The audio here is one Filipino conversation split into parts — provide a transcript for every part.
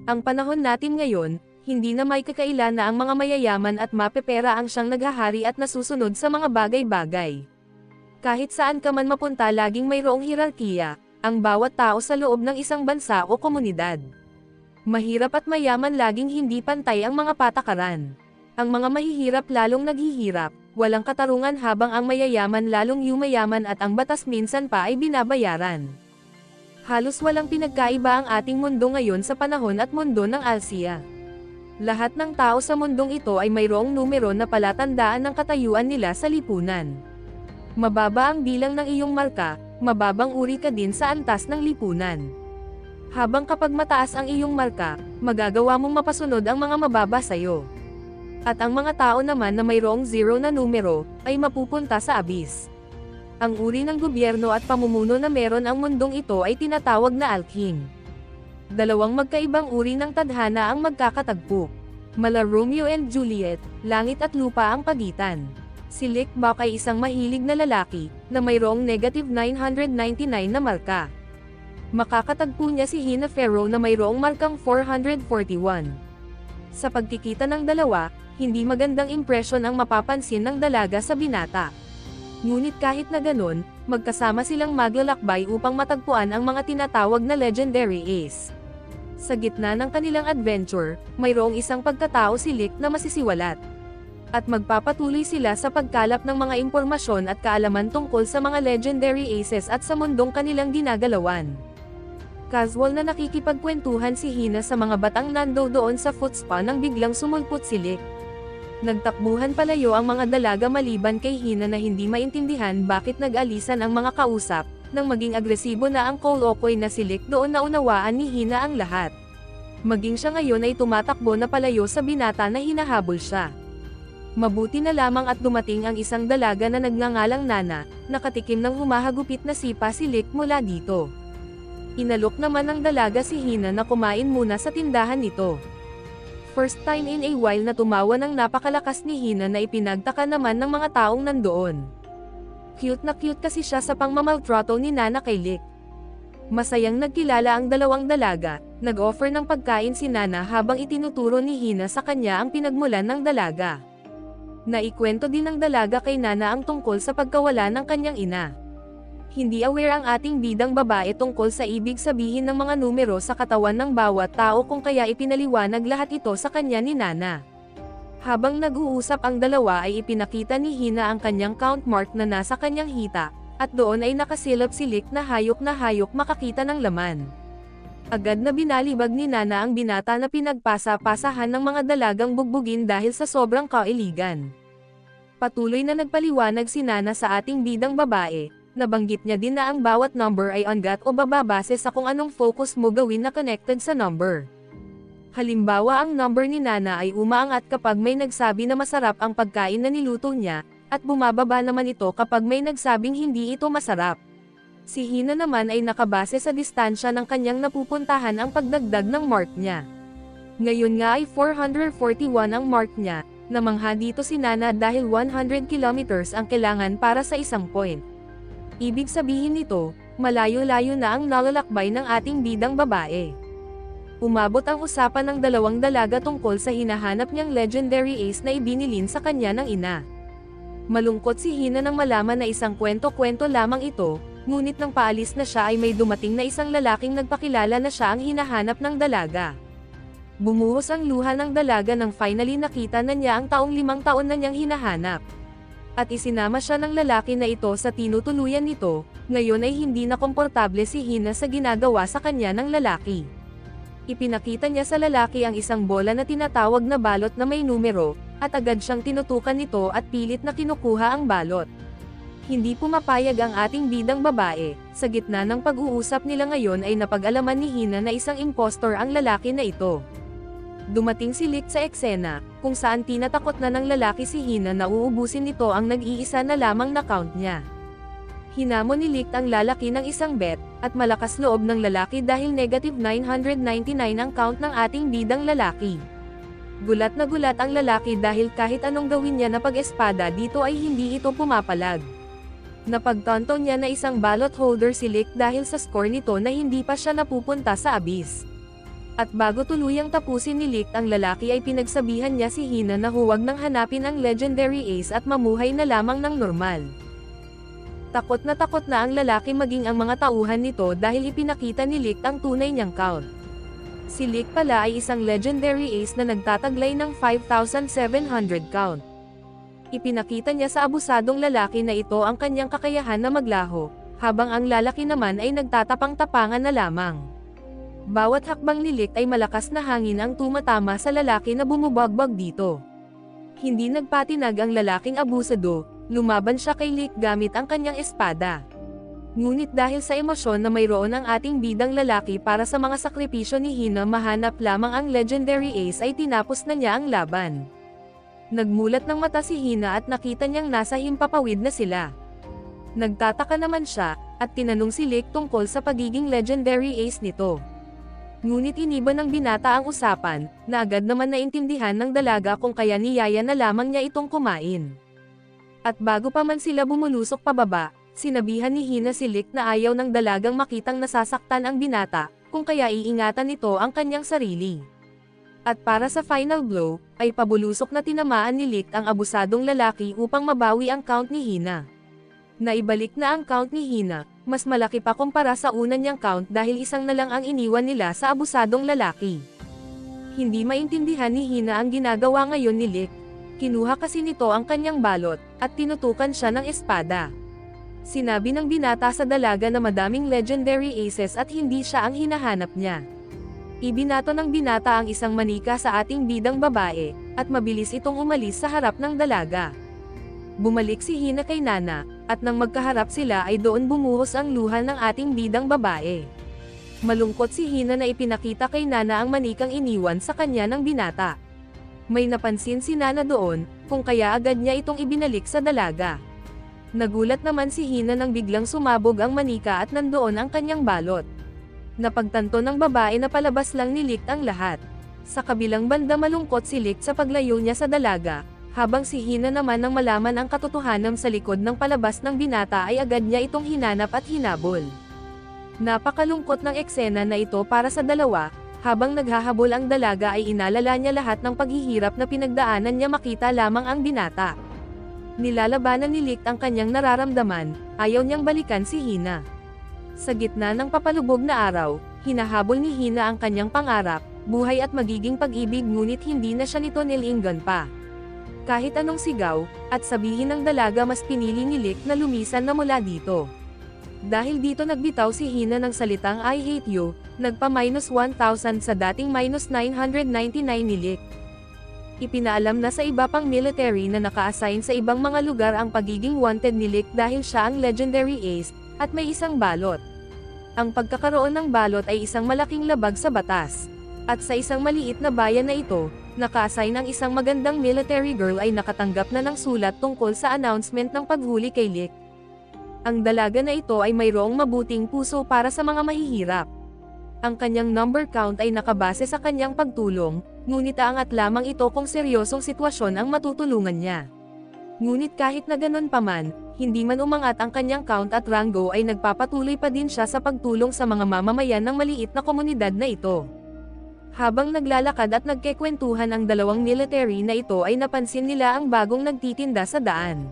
Ang panahon natin ngayon, hindi na may kakaila na ang mga mayayaman at mapepera ang siyang naghahari at nasusunod sa mga bagay-bagay. Kahit saan ka man mapunta laging mayroong hierarkiya, ang bawat tao sa loob ng isang bansa o komunidad. Mahirap at mayaman laging hindi pantay ang mga patakaran. Ang mga mahihirap lalong naghihirap, walang katarungan habang ang mayayaman lalong yumayaman at ang batas minsan pa ay binabayaran. Halos walang pinagkaiba ang ating mundo ngayon sa panahon at mundo ng Alsia. Lahat ng tao sa mundong ito ay mayroong numero na palatandaan ng katayuan nila sa lipunan. Mababa ang bilang ng iyong marka, mababang uri ka din sa antas ng lipunan. Habang kapag mataas ang iyong marka, magagawa mong mapasunod ang mga mababa sayo. At ang mga tao naman na mayroong 0 na numero, ay mapupunta sa abis. Ang uri ng gobyerno at pamumuno na meron ang mundong ito ay tinatawag na alking. Dalawang magkaibang uri ng tadhana ang magkakatagpo. Mala Romeo and Juliet, langit at lupa ang pagitan. Si Lick Bok ay isang mahilig na lalaki, na mayroong negative 999 na marka. Makakatagpo niya si Hina Ferro na mayroong markang 441. Sa pagkikita ng dalawa, hindi magandang impresyon ang mapapansin ng dalaga sa binata. Ngunit kahit na ganun, magkasama silang maglalakbay upang matagpuan ang mga tinatawag na legendary ace. Sa gitna ng kanilang adventure, mayroong isang pagkatao si Lick na masisiwalat. At magpapatuloy sila sa pagkalap ng mga impormasyon at kaalaman tungkol sa mga legendary aces at sa mundong kanilang ginagalawan. Casual na nakikipagkwentuhan si Hina sa mga batang nando doon sa footspa nang biglang sumulpot si Lick. Nagtakbuhan palayo ang mga dalaga maliban kay Hina na hindi maintindihan bakit nag-alisan ang mga kausap, nang maging agresibo na ang Kolokoy na si Lick doon na unawaan ni Hina ang lahat. Maging siya ngayon ay tumatakbo na palayo sa binata na hinahabol siya. Mabuti na lamang at dumating ang isang dalaga na nagngangalang Nana, nakatikim ng humahagupit na sipa si Lick mula dito. Inalok naman ng dalaga si Hina na kumain muna sa tindahan nito. First time in a while na tumawa ng napakalakas ni Hina na ipinagtaka naman ng mga taong nandoon. Cute na cute kasi siya sa pangmamaltrato ni Nana kay Lick. Masayang nagkilala ang dalawang dalaga, nag-offer ng pagkain si Nana habang itinuturo ni Hina sa kanya ang pinagmulan ng dalaga. Naikwento din ng dalaga kay Nana ang tungkol sa pagkawala ng kanyang ina. Hindi aware ang ating bidang babae tungkol sa ibig sabihin ng mga numero sa katawan ng bawat tao kung kaya ipinaliwanag lahat ito sa kanya ni Nana. Habang nag-uusap ang dalawa ay ipinakita ni Hina ang kanyang count mark na nasa kanyang hita, at doon ay nakasilap si Lick na hayok makakita ng laman. Agad na binalibag ni Nana ang binata na pinagpasa-pasahan ng mga dalagang bugbugin dahil sa sobrang kailigan. Patuloy na nagpaliwanag si Nana sa ating bidang babae. Nabanggit niya din na ang bawat number ay ungat o bababase sa kung anong focus mo gawin na connected sa number. Halimbawa ang number ni Nana ay umaangat kapag may nagsabi na masarap ang pagkain na niluto niya, at bumababa naman ito kapag may nagsabing hindi ito masarap. Si Hina naman ay nakabase sa distansya ng kanyang napupuntahan ang pagdagdag ng mark niya. Ngayon nga ay 441 ang mark niya, namangha dito si Nana dahil 100 kilometers ang kailangan para sa isang point. Ibig sabihin nito, malayo-layo na ang nalalakbay ng ating bidang babae. Umabot ang usapan ng dalawang dalaga tungkol sa hinahanap niyang legendary ace na ibinilin sa kanya ng ina. Malungkot si Hina nang malaman na isang kwento-kwento lamang ito, ngunit nang paalis na siya ay may dumating na isang lalaking nagpakilala na siya ang hinahanap ng dalaga. Bumuhos ang luha ng dalaga nang finally nakita na niya ang taong 5 taon na niyang hinahanap. At isinama siya ng lalaki na ito sa tinutuluyan nito, ngayon ay hindi na komportable si Hina sa ginagawa sa kanya ng lalaki. Ipinakita niya sa lalaki ang isang bola na tinatawag na balot na may numero, at agad siyang tinutukan nito at pilit na kinukuha ang balot. Hindi pumapayag ang ating bidang babae, sa gitna ng pag-uusap nila ngayon ay napag-alaman ni Hina na isang impostor ang lalaki na ito. Dumating si Lick sa eksena, kung saan tinatakot na ng lalaki si Hina na uubusin nito ang nag-iisa na lamang na count niya. Hinamon ni Lick ang lalaki ng isang bet, at malakas loob ng lalaki dahil negative 999 ang count ng ating bidang lalaki. Gulat na gulat ang lalaki dahil kahit anong gawin niya na pag-espada dito ay hindi ito pumapalag. Napagtanto niya na isang ballot holder si Lick dahil sa score nito na hindi pa siya napupunta sa abyss. At bago tuluyang tapusin ni Licht ang lalaki ay pinagsabihan niya si Hina na huwag nang hanapin ang legendary ace at mamuhay na lamang ng normal. Takot na ang lalaki maging ang mga tauhan nito dahil ipinakita ni Licht ang tunay niyang count. Si Licht pala ay isang legendary ace na nagtataglay ng 5,700 count. Ipinakita niya sa abusadong lalaki na ito ang kanyang kakayahan na maglaho, habang ang lalaki naman ay nagtatapang-tapangan na lamang. Bawat hakbang ni Licht ay malakas na hangin ang tumatama sa lalaki na bumubagbag dito. Hindi nagpatinag ang lalaking abusado, lumaban siya kay Licht gamit ang kanyang espada. Ngunit dahil sa emosyon na mayroon ang ating bidang lalaki para sa mga sakripisyo ni Hina mahanap lamang ang legendary ace ay tinapos na niya ang laban. Nagmulat ng mata si Hina at nakita niyang nasa himpapawid na sila. Nagtataka naman siya, at tinanong si Licht tungkol sa pagiging legendary ace nito. Ngunit iniba ng binata ang usapan, na agad naman naintindihan ng dalaga kung kaya niyaya na lamang niya itong kumain. At bago pa man sila bumulusok pababa, sinabihan ni Hina si Licht na ayaw ng dalagang makitang nasasaktan ang binata, kung kaya iingatan nito ang kanyang sarili. At para sa final blow, ay pabulusok na tinamaan ni Licht ang abusadong lalaki upang mabawi ang count ni Hina. Naibalik na ang count ni Hina, mas malaki pa kumpara sa una niyang count dahil isang na lang ang iniwan nila sa abusadong lalaki. Hindi maintindihan ni Hina ang ginagawa ngayon ni Licht. Kinuha kasi nito ang kanyang balot, at tinutukan siya ng espada. Sinabi ng binata sa dalaga na madaming legendary aces at hindi siya ang hinahanap niya. Ibinato ng binata ang isang manika sa ating bidang babae, at mabilis itong umalis sa harap ng dalaga. Bumalik si Hina kay Nana, at nang magkaharap sila ay doon bumuhos ang luha ng ating bidang babae. Malungkot si Hina na ipinakita kay Nana ang manikang iniwan sa kanya ng binata. May napansin si Nana doon, kung kaya agad niya itong ibinalik sa dalaga. Nagulat naman si Hina nang biglang sumabog ang manika at nandoon ang kanyang balot. Napagtanto ng babae na palabas lang ni Licht ang lahat. Sa kabilang banda malungkot si Licht sa paglayo niya sa dalaga, habang si Hina naman nang malaman ang katotohanan sa likod ng palabas ng binata ay agad niya itong hinanap at hinabol. Napakalungkot ng eksena na ito para sa dalawa, habang naghahabol ang dalaga ay inalala niya lahat ng paghihirap na pinagdaanan niya makita lamang ang binata. Nilalabanan ni Licht ang kanyang nararamdaman, ayaw niyang balikan si Hina. Sa gitna ng papalubog na araw, hinahabol ni Hina ang kanyang pangarap, buhay at magiging pag-ibig ngunit hindi na siya nito nilinggan pa. Kahit anong sigaw, at sabihin ng dalaga mas pinili ni Licht na lumisan na mula dito. Dahil dito nagbitaw si Hina ng salitang I hate you, nagpa-1,000 sa dating -999 ni Licht. Ipinaalam na sa iba pang military na naka-assign sa ibang mga lugar ang pagiging wanted ni Licht dahil siya ang legendary ace, at may isang balot. Ang pagkakaroon ng balot ay isang malaking labag sa batas. At sa isang maliit na bayan na ito, naka-assign ang isang magandang military girl ay nakatanggap na ng sulat tungkol sa announcement ng paghuli kay Licht. Ang dalaga na ito ay mayroong mabuting puso para sa mga mahihirap. Ang kanyang number count ay nakabase sa kanyang pagtulong, ngunit aangat lamang ito kung seryosong sitwasyon ang matutulungan niya. Ngunit kahit na ganon pa man, hindi man umangat ang kanyang count at rango ay nagpapatuloy pa din siya sa pagtulong sa mga mamamayan ng maliit na komunidad na ito. Habang naglalakad at nagkekwentuhan ang dalawang military na ito ay napansin nila ang bagong nagtitinda sa daan.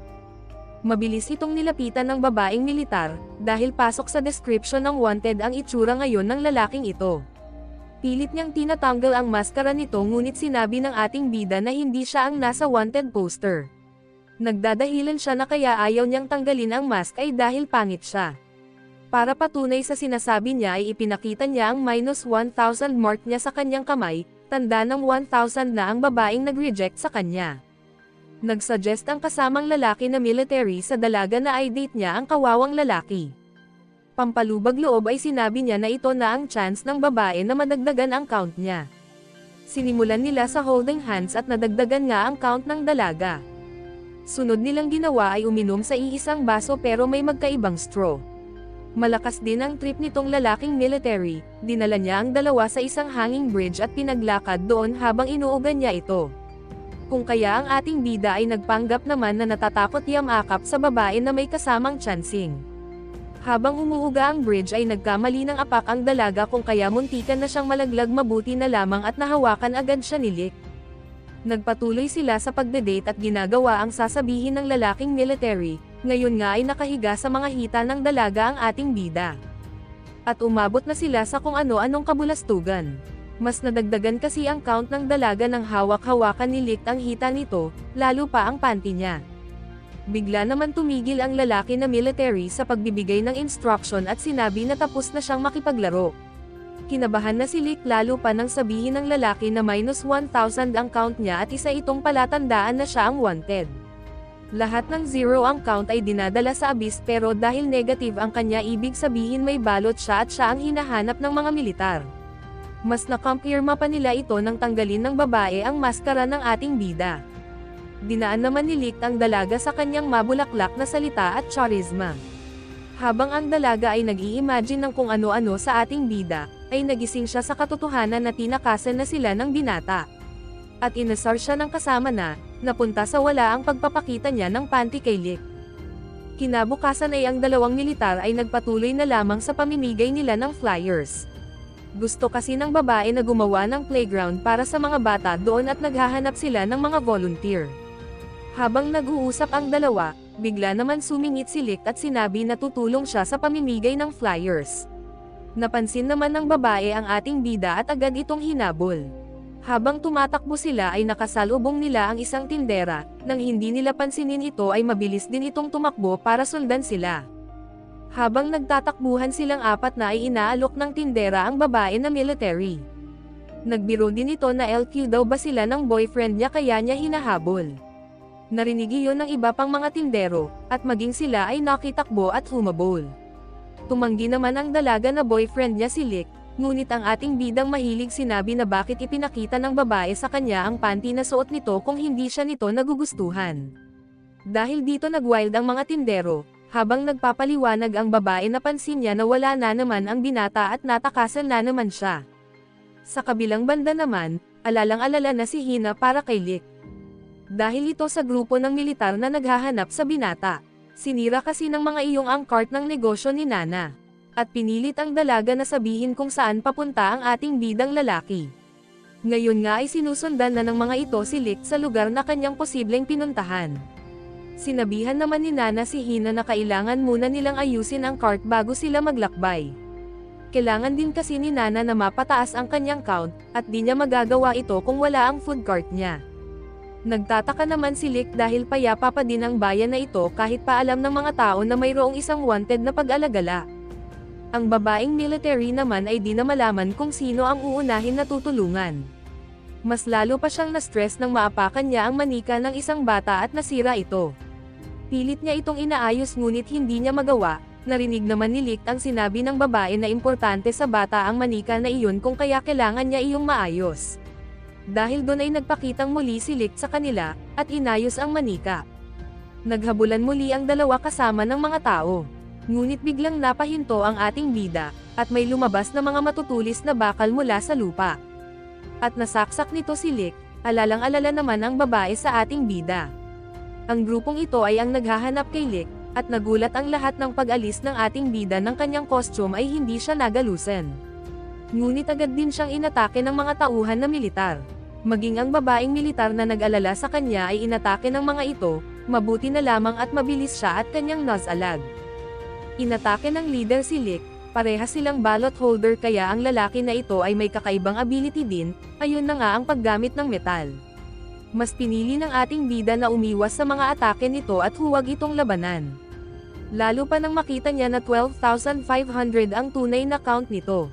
Mabilis itong nilapitan ng babaeng militar, dahil pasok sa description ng wanted ang itsura ngayon ng lalaking ito. Pilit niyang tinatanggal ang maskara nito ngunit sinabi ng ating bida na hindi siya ang nasa wanted poster. Nagdadahilan siya na kaya ayaw niyang tanggalin ang mask ay dahil pangit siya. Para patunay sa sinasabi niya ay ipinakita niya ang -1,000 mark niya sa kanyang kamay, tanda ng 1,000 na ang babaeng nag-reject sa kanya. Nagsuggest ang kasamang lalaki na military sa dalaga na i-date niya ang kawawang lalaki. Pampalubag loob ay sinabi niya na ito na ang chance ng babae na madagdagan ang count niya. Sinimulan nila sa holding hands at nadagdagan nga ang count ng dalaga. Sunod nilang ginawa ay uminom sa iisang baso pero may magkaibang straw. Malakas din ang trip nitong lalaking military, dinala niya ang dalawa sa isang hanging bridge at pinaglakad doon habang inuugan niya ito. Kung kaya ang ating bida ay nagpanggap naman na natatakot yamakap sa babae na may kasamang chancing. Habang umuuga ang bridge ay nagkamali ng apak ang dalaga kung kaya muntikan na siyang malaglag, mabuti na lamang at nahawakan agad siya ni Lick. Nagpatuloy sila sa pagdedate at ginagawa ang sasabihin ng lalaking military, ngayon nga ay nakahiga sa mga hita ng dalaga ang ating bida. At umabot na sila sa kung ano-anong kabulastugan. Mas nadagdagan kasi ang count ng dalaga nang hawak-hawakan ni Lick ang hita nito, lalo pa ang panty niya. Bigla naman tumigil ang lalaki na military sa pagbibigay ng instruction at sinabi na tapos na siyang makipaglaro. Kinabahan na si Lick lalo pa nang sabihin ng lalaki na minus 1,000 ang count niya at isa itong palatandaan na siya ang wanted. Lahat ng zero ang count ay dinadala sa abyss, pero dahil negative ang kanya ibig sabihin may balot siya at siya ang hinahanap ng mga militar. Mas nakampirma pa nila ito nang tanggalin ng babae ang maskara ng ating bida. Dinaan naman ni Lick ang dalaga sa kanyang mabulaklak na salita at charisma. Habang ang dalaga ay nag-i-imagine ng kung ano-ano sa ating bida, ay nagising siya sa katotohanan na tinakasan na sila ng binata. At inasar siya ng kasama na, napunta sa wala ang pagpapakita niya ng panty kay Lick. Kinabukasan ay ang dalawang militar ay nagpatuloy na lamang sa pamimigay nila ng flyers. Gusto kasi ng babae na gumawa ng playground para sa mga bata doon at naghahanap sila ng mga volunteer. Habang nag-uusap ang dalawa, bigla naman sumingit si Lick at sinabi na tutulong siya sa pamimigay ng flyers. Napansin naman ng babae ang ating bida at agad itong hinabol. Habang tumatakbo sila ay nakasalubong nila ang isang tindera, nang hindi nila pansinin ito ay mabilis din itong tumakbo para sundan sila. Habang nagtatakbuhan silang apat na ay inaalok ng tindera ang babae na military. Nagbiro din ito na LQ daw ba sila ng boyfriend niya kaya niya hinahabol. Narinig iyon ng iba pang mga tindero, at maging sila ay nakitakbo at humabol. Tumanggi naman ang dalaga na boyfriend niya si Lick, ngunit ang ating bidang mahilig sinabi na bakit ipinakita ng babae sa kanya ang panty na suot nito kung hindi siya nito nagugustuhan. Dahil dito nagwild ang mga tindero, habang nagpapaliwanag ang babae napansin niya na wala na naman ang binata at natakasan na naman siya. Sa kabilang banda naman, alalang-alala na si Hina para kay Lick. Dahil ito sa grupo ng militar na naghahanap sa binata. Sinira kasi ng mga iyong ang cart ng negosyo ni Nana. At pinilit ang dalaga na sabihin kung saan papunta ang ating bidang lalaki. Ngayon nga ay sinusundan na ng mga ito si Lick sa lugar na kanyang posibleng pinuntahan. Sinabihan naman ni Nana si Hina na kailangan muna nilang ayusin ang cart bago sila maglakbay. Kailangan din kasi ni Nana na mapataas ang kanyang count, at di niya magagawa ito kung wala ang food cart niya. Nagtataka naman si Lick dahil payapa pa din ang bayan na ito kahit pa alam ng mga tao na mayroong isang wanted na pag-alagala. Ang babaeng military naman ay di na malaman kung sino ang uunahin na tutulungan. Mas lalo pa siyang na-stress nang maapakan niya ang manika ng isang bata at nasira ito. Pilit niya itong inaayos ngunit hindi niya magawa. Narinig naman ni Lick ang sinabi ng babae na importante sa bata ang manika na iyon kung kaya kailangan niya iyong maayos. Dahil doon ay nagpakitang muli si Lick sa kanila, at inayos ang manika. Naghabulan muli ang dalawa kasama ng mga tao. Ngunit biglang napahinto ang ating bida, at may lumabas na mga matutulis na bakal mula sa lupa. At nasaksak nito si Lick, alalang-alala naman ang babae sa ating bida. Ang grupong ito ay ang naghahanap kay Lick, at nagulat ang lahat ng pag-alis ng ating bida ng kanyang costume ay hindi siya nagalusan. Ngunit agad din siyang inatake ng mga tauhan na militar. Maging ang babaeng militar na nag-alala sa kanya ay inatake ng mga ito, mabuti na lamang at mabilis siya at kanyang nasalag. Inatake ng leader si Lick, parehas silang ballot holder kaya ang lalaki na ito ay may kakaibang ability din, ayun na nga ang paggamit ng metal. Mas pinili ng ating bida na umiwas sa mga atake nito at huwag itong labanan. Lalo pa nang makita niya na 12,500 ang tunay na count nito.